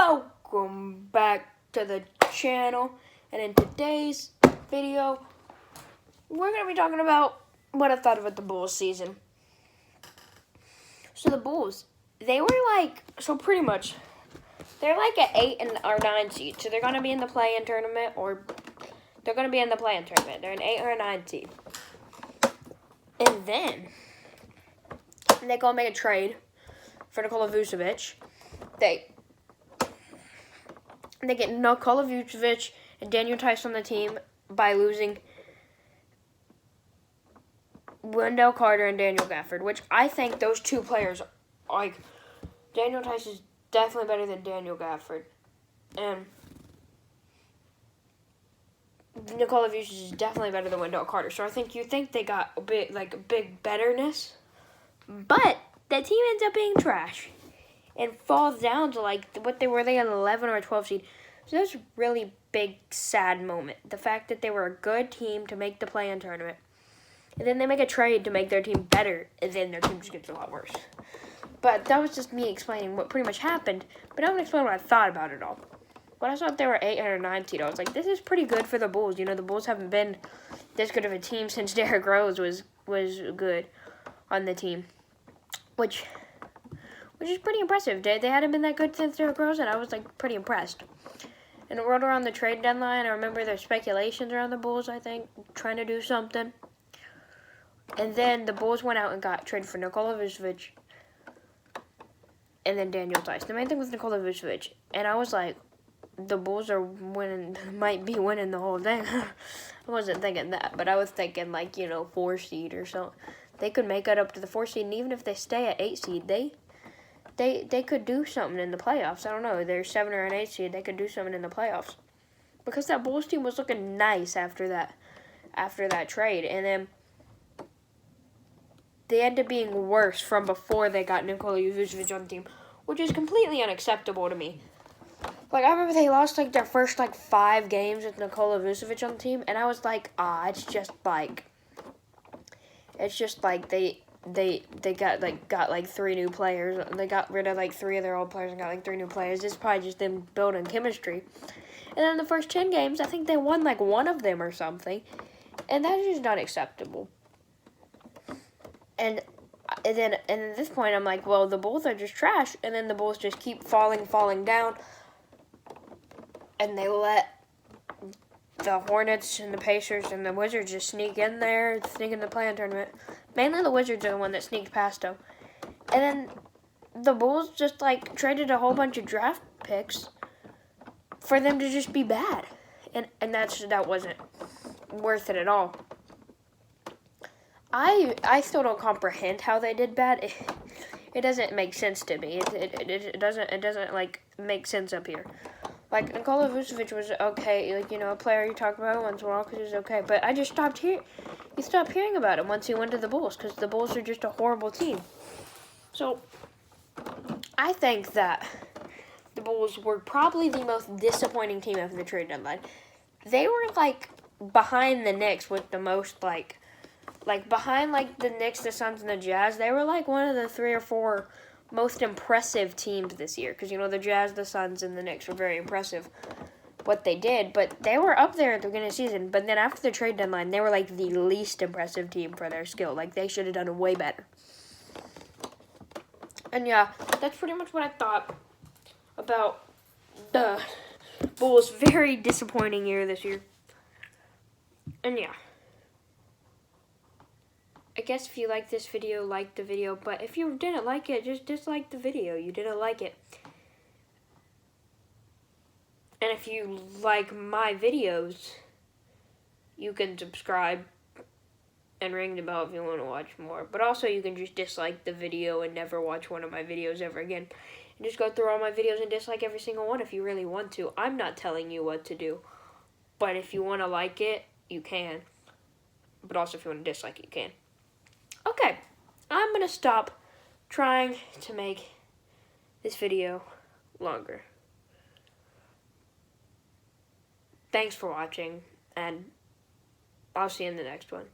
Welcome back to the channel, and in today's video we're going to be talking about what I thought about the Bulls season. So the Bulls, they were like, pretty much they're like an 8 or 9 seed, so they're going to be in the play-in tournament, or they're going to be in the play-in tournament. They're an 8 or 9 seed, and then they go make a trade for Nikola Vucevic. They get Nikola Vucevic and Daniel Theis on the team by losing Wendell Carter and Daniel Gafford, which I think those two players, like, Daniel Theis is definitely better than Daniel Gafford, and Nikola Vucevic is definitely better than Wendell Carter. So I think they got a big betterness, but that team ends up being trash and falls down to like what they were. They had an 11 or a 12 seed. So that's a really big, sad moment. The fact that they were a good team to make the play-in tournament, and then they make a trade to make their team better, and then their team just gets a lot worse. But that was just me explaining what pretty much happened. But I'm going to explain what I thought about it all. When I saw they were 8 or 9 seed, I was like, this is pretty good for the Bulls. You know, the Bulls haven't been this good of a team since Derrick Rose was good on the team, which is pretty impressive. They hadn't been that good since Derrick Rose, and I was like pretty impressed. And it rolled around the trade deadline. I remember there's speculations around the Bulls, I think, trying to do something. And then the Bulls went out and got traded for Nikola Vucevic and then Daniel Theis. The main thing was Nikola Vucevic, and I was like, the Bulls might be winning the whole thing. I wasn't thinking that, but I was thinking 4 seed or something. They could make it up to the 4 seed, and even if they stay at 8 seed, they could do something in the playoffs. I don't know. They're 7 or an 8 seed. They could do something in the playoffs, because that Bulls team was looking nice after that trade, and then they ended up being worse from before they got Nikola Vucevic on the team, which is completely unacceptable to me. I remember they lost their first 5 games with Nikola Vucevic on the team, and I was like, it's just they got 3 new players. They got rid of 3 of their old players and got 3 new players. This is probably just them building chemistry. And then the first 10 games, I think they won 1 of them or something, and that is just not acceptable. And then at this point, I'm like, well, the Bulls are just trash, and then the Bulls just keep falling down, and they let the Hornets and the Pacers and the Wizards just sneak in the play-in tournament. Mainly the Wizards are the one that sneaked past them. And then the Bulls just traded a whole bunch of draft picks for them to just be bad. And that wasn't worth it at all. I still don't comprehend how they did bad. It doesn't make sense to me. It doesn't make sense up here. Nikola Vucevic was okay, a player you talk about once in a while because he was okay. But I just stopped hearing about him once he went to the Bulls, because the Bulls are just a horrible team. So I think that the Bulls were probably the most disappointing team after the trade deadline. They were behind the Knicks with the most behind the Knicks, the Suns, and the Jazz. They were one of the 3 or 4 most impressive teams this year, because the Jazz, the Suns, and the Knicks were very impressive what they did, but they were up there at the beginning of the season. But then after the trade deadline, they were the least impressive team for their skill. They should have done way better. And yeah, that's pretty much what I thought about the Bulls' very disappointing year this year. And yeah, I guess if you like this video, like the video. But if you didn't like it, just dislike the video. You didn't like it. And if you like my videos, you can subscribe and ring the bell if you want to watch more. But also, you can just dislike the video and never watch one of my videos ever again. And just go through all my videos and dislike every single one if you really want to. I'm not telling you what to do. But if you want to like it, you can. But also, if you want to dislike it, you can. Okay, I'm going to stop trying to make this video longer. Thanks for watching, and I'll see you in the next one.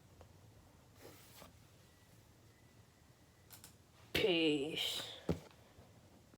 Peace.